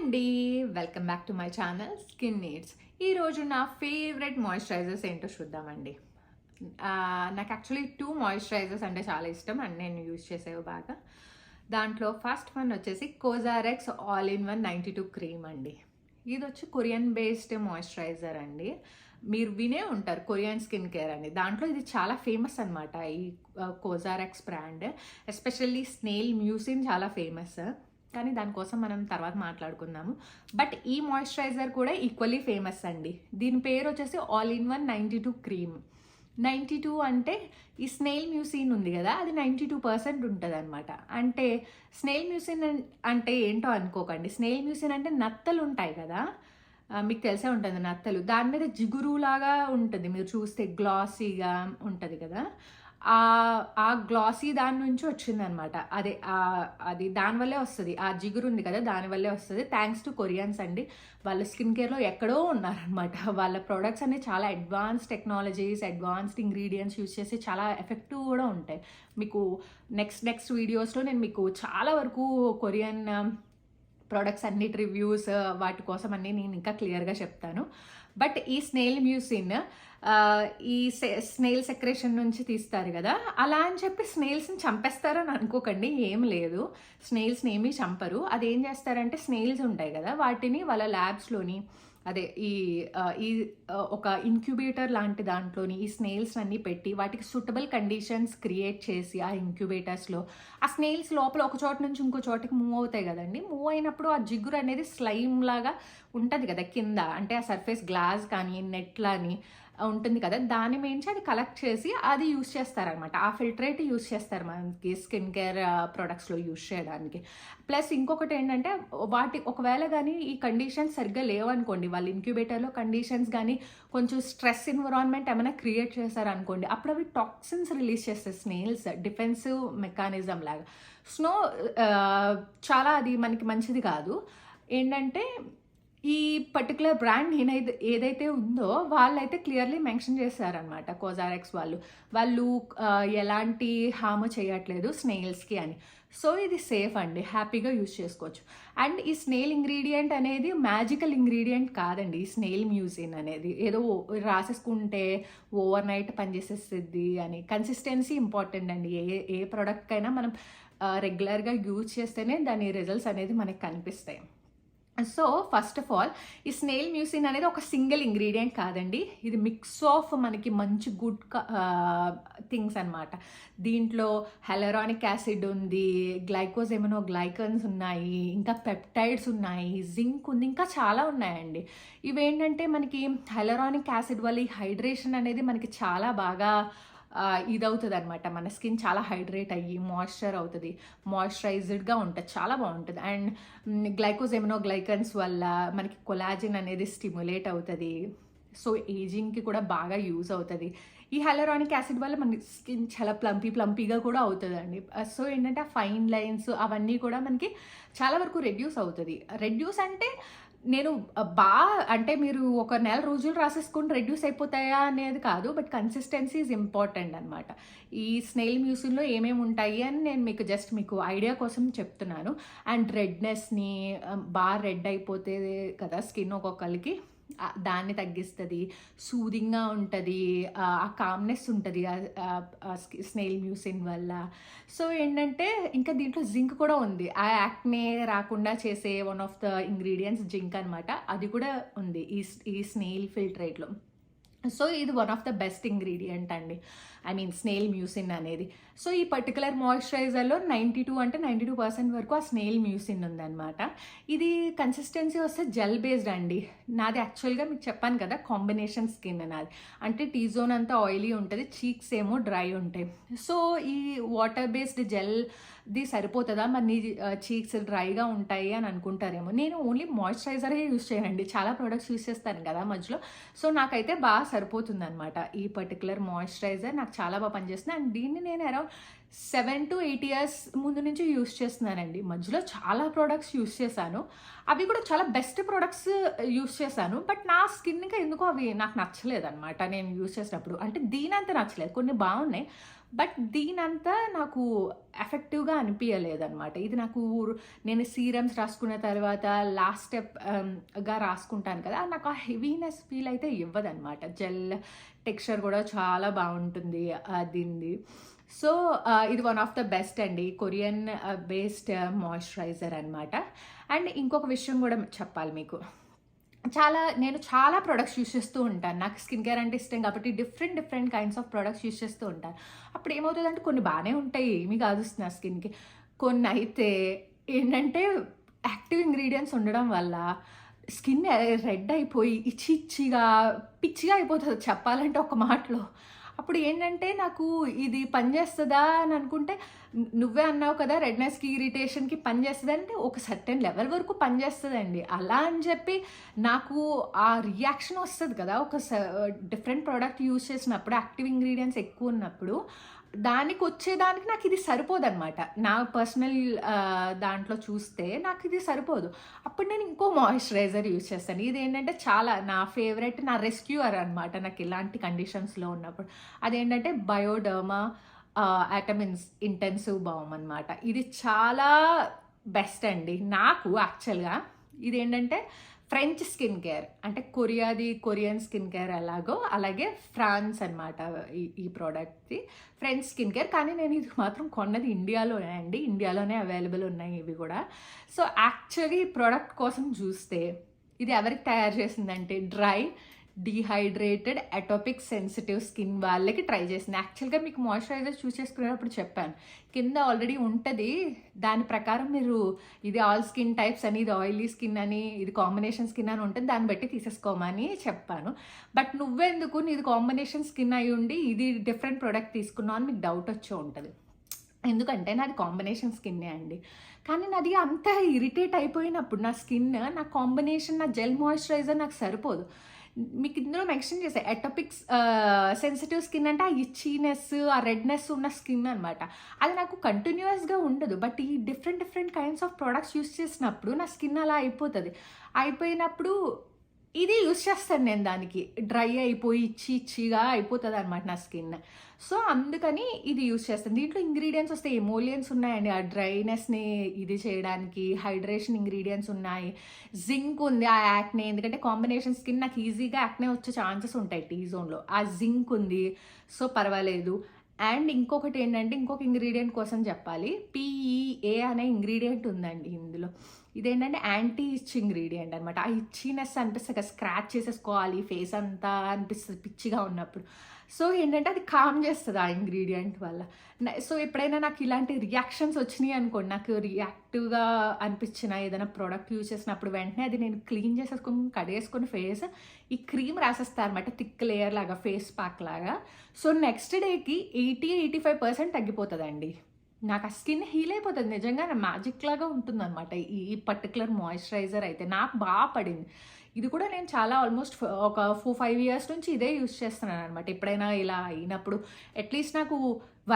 అండి, welcome back to my channel skin needs. ఈరోజు నా ఫేవరెట్ మాయిశ్చరైజర్స్ ఏంటో చూద్దామండి. నాకు యాక్చువల్లీ 2 మాయిశ్చరైజర్స్ అంటే చాలా ఇష్టం అండ్ నేను యూజ్ చేసేవి బాగా. దాంట్లో ఫస్ట్ వన్ వచ్చేసి కోజారెక్స్ ఆల్ ఇన్ వన్ 92 క్రీమ్ అండి. ఇది వచ్చి కొరియన్ బేస్డ్ మాయిశ్చరైజర్ అండి. మీరు వినే ఉంటారు కొరియన్ స్కిన్ కేర్ అని. దాంట్లో ఇది చాలా ఫేమస్ అనమాట. ఈ కోజారెక్స్ బ్రాండ్, ఎస్పెషల్లీ స్నేల్ మ్యూసిన్ చాలా ఫేమస్. కానీ దానికోసం మనం తర్వాత మాట్లాడుకుందాము. బట్ ఈ మాయిశ్చరైజర్ కూడా ఈక్వల్లీ ఫేమస్ అండి. దీని పేరు వచ్చేసి ఆల్ ఇన్ వన్ 92 క్రీమ్. 92 అంటే ఈ స్నేల్ మ్యూసిన్ ఉంది కదా, అది 92% ఉంటుంది అనమాట. అంటే స్నేల్ మ్యూసిన్ అంటే ఏంటో అనుకోకండి. స్నేల్ మ్యూసిన్ అంటే నత్తలు ఉంటాయి కదా, మీకు తెలిసే ఉంటుంది నత్తలు. దాని మీద జిగురులాగా ఉంటుంది, మీరు చూస్తే గ్లాసీగా ఉంటుంది కదా. ఆ గ్లాసీ దాని నుంచి వచ్చిందనమాట. అది దానివల్లే వస్తుంది. ఆ జిగురు ఉంది కదా, దానివల్లే వస్తుంది. థ్యాంక్స్ టు కొరియన్స్ అండి. వాళ్ళ స్కిన్ కేర్లో ఎక్కడో ఉన్నారనమాట. వాళ్ళ ప్రొడక్ట్స్ అన్ని చాలా advance technologies, advanced ingredients use చేసి చాలా ఎఫెక్టివ్ కూడా ఉంటాయి. మీకు నెక్స్ట్ వీడియోస్లో నేను మీకు చాలా వరకు కొరియన్ ప్రొడక్ట్స్ అన్నిటి రివ్యూస్ వాటి కోసం అన్నీ నేను ఇంకా క్లియర్గా చెప్తాను. బట్ ఈ స్నేల్ మ్యూసిన్ ఈ స్నేల్ సెక్రేషన్ నుంచి తీస్తారు కదా, అలా అని చెప్పి స్నేల్స్ని చంపేస్తారని అనుకోకండి. ఏం లేదు, స్నేల్స్ని ఏమీ చంపరు. అదేం చేస్తారంటే స్నేల్స్ ఉంటాయి కదా, వాటిని వాళ్ళ ల్యాబ్స్లోని అదే ఈ ఒక ఇంక్యుబేటర్ లాంటి దాంట్లోని ఈ స్నేల్స్ అన్నీ పెట్టి వాటికి సూటబుల్ కండిషన్స్ క్రియేట్ చేసి ఆ ఇంక్యుబేటర్స్లో ఆ స్నేల్స్ లోపల ఒక చోట నుంచి ఇంకో చోటికి మూవ్ అవుతాయి కదండి. మూవ్ అయినప్పుడు ఆ జిగురు అనేది స్లైమ్ లాగా ఉంటుంది కదా కింద, అంటే ఆ సర్ఫేస్ గ్లాస్ కానీ నెట్ అని ఉంటుంది కదా, దాని మించి అది కలెక్ట్ చేసి అది యూస్ చేస్తారనమాట. ఆ ఫిల్టరేట్ యూస్ చేస్తారు మనకి స్కిన్ కేర్ ప్రొడక్ట్స్లో యూస్ చేయడానికి. ప్లస్ ఇంకొకటి ఏంటంటే, ఒకవేళ కానీ ఈ కండిషన్స్ సరిగ్గా లేవనుకోండి, వాళ్ళ ఇంక్యుబేటర్లో కండిషన్స్ కానీ కొంచెం స్ట్రెస్ ఎన్విరాన్మెంట్ ఏమైనా క్రియేట్ చేశారనుకోండి, అప్పుడు అవి టాక్సిన్స్ రిలీజ్ చేస్తాయి. స్నేల్స్ డిఫెన్సివ్ మెకానిజం లాగా. చాలా అది మనకి మంచిది కాదు. ఏంటంటే ఈ పర్టికులర్ బ్రాండ్ ఏదైతే ఉందో వాళ్ళైతే క్లియర్లీ మెన్షన్ చేశారనమాట, కోజారెక్స్ వాళ్ళు ఎలాంటి హామ్ చేయట్లేదు స్నేల్స్కి అని. సో ఇది సేఫ్ అండి, హ్యాపీగా యూజ్ చేసుకోవచ్చు. అండ్ ఈ స్నేల్ ఇంగ్రీడియంట్ అనేది మ్యాజికల్ ఇంగ్రీడియంట్ కాదండి. ఈ స్నేల్ మ్యూసిన్ అనేది ఏదో రాసేసుకుంటే ఓవర్ నైట్ పనిచేసేస్తుంది అని. కన్సిస్టెన్సీ ఇంపార్టెంట్ అండి. ఏ ప్రోడక్ట్కైనా మనం రెగ్యులర్గా యూజ్ చేస్తేనే దాని రిజల్ట్స్ అనేది మనకి కనిపిస్తాయి. సో ఫస్ట్ ఆఫ్ ఆల్, ఈ స్నేల్ మ్యూసిన్ అనేది ఒక సింగిల్ ఇంగ్రీడియంట్ కాదండి. ఇది మిక్స్ ఆఫ్ మనకి మంచి గుడ్ థింగ్స్ అనమాట. దీంట్లో హెలరానిక్ యాసిడ్ ఉంది, గ్లైకోజెమినోగ్లైకన్స్ ఉన్నాయి, ఇంకా పెప్టైడ్స్ ఉన్నాయి, జింక్ ఉంది, ఇంకా చాలా ఉన్నాయండి. ఇవేంటంటే మనకి హెలరానిక్ యాసిడ్ వల్ల ఈ హైడ్రేషన్ అనేది మనకి చాలా బాగా ఇదవుతుంది అనమాట. మన స్కిన్ చాలా హైడ్రేట్ అయ్యి మాయిశ్చర్ అవుతుంది, మాయిశ్చరైజ్డ్గా ఉంటుంది, చాలా బాగుంటుంది. అండ్ గ్లైకోజెమినోగ్లైకన్స్ వల్ల మనకి కొలాజిన్ అనేది స్టిమ్యులేట్ అవుతుంది. సో ఏజింగ్కి కూడా బాగా యూజ్ అవుతుంది. ఈ హైలరానిక్ యాసిడ్ వల్ల మన స్కిన్ చాలా ప్లంపీగా కూడా అవుతుందండి. సో ఏంటంటే ఆ ఫైన్ లైన్స్ అవన్నీ కూడా మనకి చాలా వరకు రెడ్యూస్ అవుతుంది. రెడ్యూస్ అంటే నేను అంటే మీరు ఒక నెల రోజులు రాసేసుకుని రెడ్యూస్ అయిపోతాయా అనేది కాదు, బట్ కన్సిస్టెన్సీ ఈజ్ ఇంపార్టెంట్ అనమాట. ఈ స్నేల్ మ్యూసిన్లో ఏమేమి ఉంటాయి అని నేను మీకు ఐడియా కోసం చెప్తున్నాను. అండ్ రెడ్నెస్ని, బాగా రెడ్ అయిపోతే కదా స్కిన్ ఒక్కొక్కరికి, దాన్ని తగ్గిస్తుంది, సూదింగ్గా ఉంటుంది, ఆ కామ్నెస్ ఉంటుంది స్నేల్ మ్యూసిన్ వల్ల. సో ఏంటంటే ఇంకా దీంట్లో జింక్ కూడా ఉంది. ఆ యాక్నే రాకుండా చేసే one of the ingredients zinc అనమాట. అది కూడా ఉంది ఈ స్నేల్ ఫిల్టరేట్లో. సో ఇది one of the best ingredient అండి, స్నేల్ మ్యూసిన్ అనేది. సో ఈ పర్టికులర్ మాయిశ్చరైజర్లో 92% వరకు ఆ స్నేల్ మ్యూసిన్ ఉందన్నమాట. ఇది కన్సిస్టెన్సీ వస్తే జెల్ బేస్డ్ అండి. నాది యాక్చువల్గా మీకు చెప్పాను కదా, కాంబినేషన్ స్కిన్ నాది. అంటే టీ జోన్ అంతా ఆయిలీ ఉంటుంది, చీక్స్ ఏమో డ్రై ఉంటాయి. సో ఈ వాటర్ బేస్డ్ జెల్ది సరిపోతుందా, మరి నీ చీక్స్ డ్రైగా ఉంటాయి అని అనుకుంటారేమో. నేను ఓన్లీ మాయిశ్చరైజరే యూజ్ చేయనండి, చాలా ప్రొడక్ట్స్ యూజ్ చేస్తాను కదా మధ్యలో. సో నాకైతే బాగా సరిపోతుంది అనమాట ఈ పర్టికులర్ మాయిశ్చరైజర్. నాకు చాలా బాగా పనిచేస్తుంది. అండ్ దీన్ని నేను అరౌండ్ 7 to 8 years ముందు నుంచి యూస్ చేస్తున్నానండి. మధ్యలో చాలా ప్రోడక్ట్స్ యూస్ చేశాను, అవి కూడా చాలా బెస్ట్ ప్రోడక్ట్స్ యూస్ చేశాను. బట్ నా స్కిన్కి ఎందుకో అవి నాకు నచ్చలేదు అనమాట నేను యూస్ చేసినప్పుడు. అంటే దీని అంతా నచ్చలేదు, కొన్ని బాగున్నాయి బట్ దీనంతా నాకు ఎఫెక్టివ్గా అనిపించలేదన్నమాట. ఇది నాకు నేను సీరమ్స్ రాసుకున్న తర్వాత లాస్ట్ స్టెప్గా రాసుకుంటాను కదా, నాకు ఆ హెవీనెస్ ఫీల్ అయితే ఇవ్వదన్నమాట. జెల్ టెక్స్చర్ కూడా చాలా బాగుంటుంది దీనిది. సో ఇది వన్ ఆఫ్ ద బెస్ట్ అండి, కొరియన్ బేస్డ్ మాయిశ్చరైజర్ అనమాట. అండ్ ఇంకొక విషయం కూడా చెప్పాలి మీకు, నేను చాలా ప్రొడక్ట్స్ యూస్ చేస్తూ ఉంటాను. నాకు స్కిన్ కేర్ అంటే ఇష్టం కాబట్టి different kinds of products use చేస్తూ ఉంటాను. అప్పుడు ఏమవుతుందంటే కొన్ని బాగానే ఉంటాయి, ఏమీ కాదు నా స్కిన్కి. కొన్ని అయితే ఏంటంటే యాక్టివ్ ఇంగ్రీడియంట్స్ ఉండడం వల్ల స్కిన్ రెడ్ అయిపోయి ఇచ్చిగా పిచ్చిగా అయిపోతుంది చెప్పాలంటే ఒక మాటలో. అప్పుడు ఏంటంటే నాకు ఇది పనిచేస్తుందా అని అనుకుంటే, నువ్వే అన్నావు కదా రెడ్నెస్కి ఇరిటేషన్కి పనిచేస్తుంది అంటే ఒక సర్టెన్ లెవెల్ వరకు పనిచేస్తుందండి. అలా అని చెప్పి నాకు ఆ రియాక్షన్ వస్తుంది కదా ఒక డిఫరెంట్ ప్రోడక్ట్ యూజ్ చేసినప్పుడు, యాక్టివ్ ఇంగ్రీడియంట్స్ ఎక్కువ ఉన్నప్పుడు దానికి వచ్చేదానికి నాకు ఇది సరిపోదన్నమాట. నా పర్సనల్ దాంట్లో చూస్తే నాకు ఇది సరిపోదు. అప్పుడు నేను ఇంకో మాయిశ్చరైజర్ యూజ్ చేస్తాను. ఇది ఏంటంటే చాలా నా ఫేవరెట్, నా రెస్క్యూయర్ అనమాట నాకు ఇలాంటి కండిషన్స్లో ఉన్నప్పుడు. అదేంటంటే బయోడర్మా ఆటమిన్స్ ఇంటెన్సివ్ బామ్ అనమాట. ఇది చాలా బెస్ట్ అండి నాకు యాక్చువల్గా. ఇదేంటంటే ఫ్రెంచ్ స్కిన్ కేర్, అంటే కొరియన్ స్కిన్ కేర్ ఎలాగో అలాగే ఫ్రాన్స్ అనమాట ఈ ప్రోడక్ట్ది ఫ్రెంచ్ స్కిన్ కేర్. కానీ నేను ఇది మాత్రం కొన్నది ఇండియాలోనే అండి, ఇండియాలోనే అవైలబుల్ ఉన్నాయి ఇవి కూడా. సో యాక్చువల్లీ ఈ ప్రోడక్ట్ కోసం చూస్తే ఇది ఎవరికి తయారు చేసిందంటే dry dehydrated atopic sensitive skin వాళ్ళకి ట్రై చేసింది. యాక్చువల్గా మీకు మాయిశ్చరైజర్ చూస్ చేసుకునేటప్పుడు చెప్పాను, కింద ఆల్రెడీ ఉంటుంది, దాని ప్రకారం మీరు ఇది ఆల్ స్కిన్ టైప్స్ అని, ఇది ఆయిలీ స్కిన్ అని, ఇది కాంబినేషన్ స్కిన్ అని ఉంటుంది, దాన్ని బట్టి తీసేసుకోమని చెప్పాను. బట్ నువ్వెందుకు నీది కాంబినేషన్ స్కిన్ అయి ఉండి ఇది డిఫరెంట్ ప్రోడక్ట్ తీసుకున్నావు అని మీకు డౌట్ వచ్చి ఉంటుంది. ఎందుకంటే నాది కాంబినేషన్ స్కిన్నే అండి. కానీ నాది అంత ఇరిటేట్ అయిపోయినప్పుడు నా స్కిన్, నా కాంబినేషన్, నా జెల్ మాయిశ్చరైజర్ నాకు సరిపోదు. మీకు ఇందులో మెన్షన్ చేసే అటోపిక్స్ సెన్సిటివ్ స్కిన్ అంటే ఆ ఇచ్చీనెస్, ఆ రెడ్నెస్ ఉన్న స్కిన్ అనమాట. అది నాకు కంటిన్యూస్గా ఉండదు. బట్ ఈ different kinds of products use చేసినప్పుడు నా స్కిన్ అలా అయిపోయినప్పుడు ఇది యూస్ చేస్తాను నేను, దానికి డ్రై అయిపోయి ఇచ్చిగా అయిపోతుంది అనమాట నా స్కిన్. సో అందుకని ఇది యూస్ చేస్తాను. దీంట్లో ఇంగ్రీడియంట్స్ వస్తే ఎమోలియన్స్ ఉన్నాయండి ఆ డ్రైనెస్ని ఇది చేయడానికి, హైడ్రేషన్ ఇంగ్రీడియంట్స్ ఉన్నాయి, జింక్ ఉంది ఆ యాక్నే, ఎందుకంటే కాంబినేషన్ స్కిన్ నాకు ఈజీగా యాక్నే వచ్చే ఛాన్సెస్ ఉంటాయి టీ జోన్లో, ఆ జింక్ ఉంది. సో పర్వాలేదు. అండ్ ఇంకొకటి ఏంటంటే ఇంకొక ఇంగ్రీడియంట్ కోసం చెప్పాలి, PEA అనే ఇంగ్రీడియంట్ ఉందండి ఇందులో. ఇదేంటంటే యాంటీ ఇచ్ ఇంగ్రీడియంట్ అనమాట. ఆ ఇచ్చినెస్ అనిపిస్తుంది కదా, స్క్రాచ్ చేసేసుకోవాలి ఫేస్ అంతా అనిపిస్తుంది పిచ్చిగా ఉన్నప్పుడు. సో ఏంటంటే అది కామ్ చేస్తుంది ఆ ఇంగ్రీడియంట్ వల్ల. సో ఎప్పుడైనా నాకు ఇలాంటి రియాక్షన్స్ వచ్చినాయి అనుకోండి, నాకు రియాక్టివ్గా అనిపించిన ఏదైనా ప్రోడక్ట్ యూజ్ చేసినప్పుడు వెంటనే అది నేను క్లీన్ చేసేసుకొని కడిగేసుకొని ఫేస్ ఈ క్రీమ్ రాసేస్తాను అనమాట, థిక్ లేయర్ లాగా, ఫేస్ ప్యాక్ లాగా. సో నెక్స్ట్ డేకి 80-85% తగ్గిపోతుందండి. నాకు ఆ స్కిన్ హీల్ అయిపోతుంది నిజంగా, నా మ్యాజిక్ లాగా ఉంటుంది అనమాట ఈ పర్టికులర్ మాయిశ్చరైజర్ అయితే. నాకు బాగా పడింది. ఇది కూడా నేను చాలా ఆల్మోస్ట్ ఒక 4-5 ఇయర్స్ నుంచి ఇదే యూస్ చేస్తున్నాను అనమాట. ఎప్పుడైనా ఇలా అయినప్పుడు అట్లీస్ట్ నాకు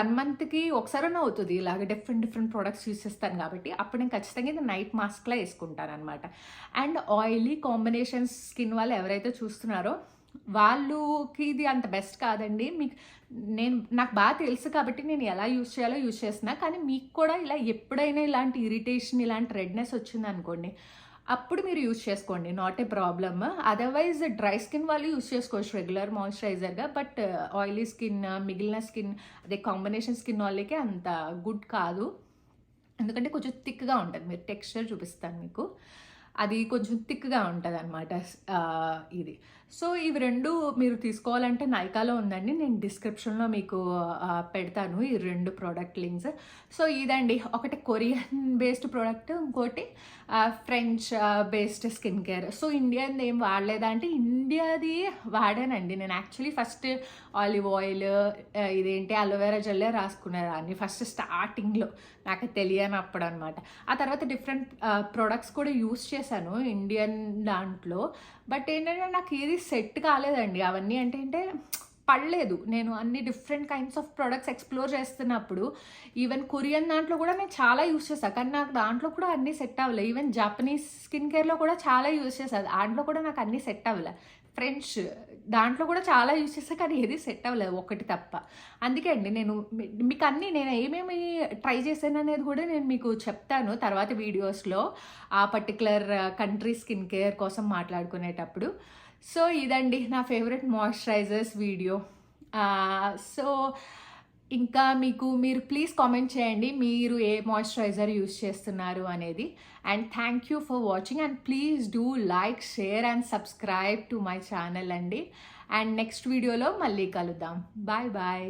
1 మంత్కి ఒకసారైనా అవుతుంది ఇలాగ డిఫరెంట్ ప్రోడక్ట్స్ యూస్ చేస్తాను కాబట్టి, అప్పుడు నేను ఖచ్చితంగా ఇది నైట్ మాస్క్లా వేసుకుంటాను అనమాట. అండ్ ఆయిలీ కాంబినేషన్ స్కిన్ వాళ్ళు ఎవరైతే చూస్తున్నారో వాళ్ళకి ఇది అంత బెస్ట్ కాదండి. నాకు బాగా తెలుసు కాబట్టి నేను ఎలా యూస్ చేయాలో యూస్ చేస్తున్నా. కానీ మీకు కూడా ఇలా ఎప్పుడైనా ఇలాంటి ఇరిటేషన్, ఇలాంటి రెడ్నెస్ వచ్చింది అనుకోండి, అప్పుడు మీరు యూస్ చేసుకోండి, not a problem. Otherwise dry skin వాళ్ళు యూస్ చేసుకోవచ్చు రెగ్యులర్ మాయిశ్చరైజర్గా. బట్ ఆయిలీ స్కిన్, మిగిలిన స్కిన్, అదే కాంబినేషన్ స్కిన్ వాళ్ళకి అంత గుడ్ కాదు, ఎందుకంటే కొంచెం థిక్గా ఉంటుంది. మీరు టెక్స్చర్ చూపిస్తాను మీకు, అది కొంచెం థిక్గా ఉంటుంది అనమాట ఇది. సో ఇవి రెండు మీరు తీసుకోవాలంటే నైకాలో ఉందండి, నేను డిస్క్రిప్షన్లో మీకు పెడతాను ఈ 2 ప్రోడక్ట్ లింక్స్. సో ఇదండి, ఒకటి కొరియన్ బేస్డ్ ప్రోడక్ట్, ఇంకోటి French based skin care. So Indian ఏం వాడలేదా అంటే ఇండియాది వాడానండి నేను. యాక్చువల్లీ ఫస్ట్ ఆలివ్ ఆయిల్, ఇదేంటి అలోవెరా జెల్లే రాసుకునేదాన్ని ఫస్ట్ స్టార్టింగ్లో, నాకు తెలియనప్పుడు అనమాట. ఆ తర్వాత డిఫరెంట్ ప్రోడక్ట్స్ కూడా యూస్ చేశాను ఇండియన్ దాంట్లో. బట్ ఏంటంటే నాకు ఏది సెట్ కాలేదండి అవన్నీ. అంటే పడలేదు. నేను అన్ని different kinds of products explore చేస్తున్నప్పుడు ఈవెన్ కొరియన్ దాంట్లో కూడా నేను చాలా యూజ్ చేశా. కానీ నాకు దాంట్లో కూడా అన్నీ సెట్ అవ్వలే. ఈవెన్ జాపనీస్ స్కిన్ కేర్‌లో కూడా చాలా యూజ్ చేశా. దాంట్లో కూడా నాకు అన్నీ సెట్ అవ్వలే. ఫ్రెంచ్ దాంట్లో కూడా చాలా యూజ్ చేశా. కానీ ఏది సెట్ అవ్వలేదు, ఒకటి తప్ప. అందుకే అండి నేను మీకు అన్నీ నేను ఏమేమి ట్రై చేశాననేది కూడా నేను మీకు చెప్తాను తర్వాత వీడియోస్‌లో. ఆ పర్టిక్యులర్ కంట్రీ స్కిన్ కేర్ కోసం మాట్లాడుకునేటప్పుడు. సో ఇదండి నా ఫేవరెట్ మాయిశ్చరైజర్స్ వీడియో. సో ఇంకా మీరు ప్లీజ్ కామెంట్ చేయండి మీరు ఏ మాయిశ్చరైజర్ యూస్ చేస్తున్నారు అనేది. And thank you for watching and please do like, share and subscribe to my channel అండి. అండ్ నెక్స్ట్ వీడియోలో మళ్ళీ కలుద్దాం. Bye bye.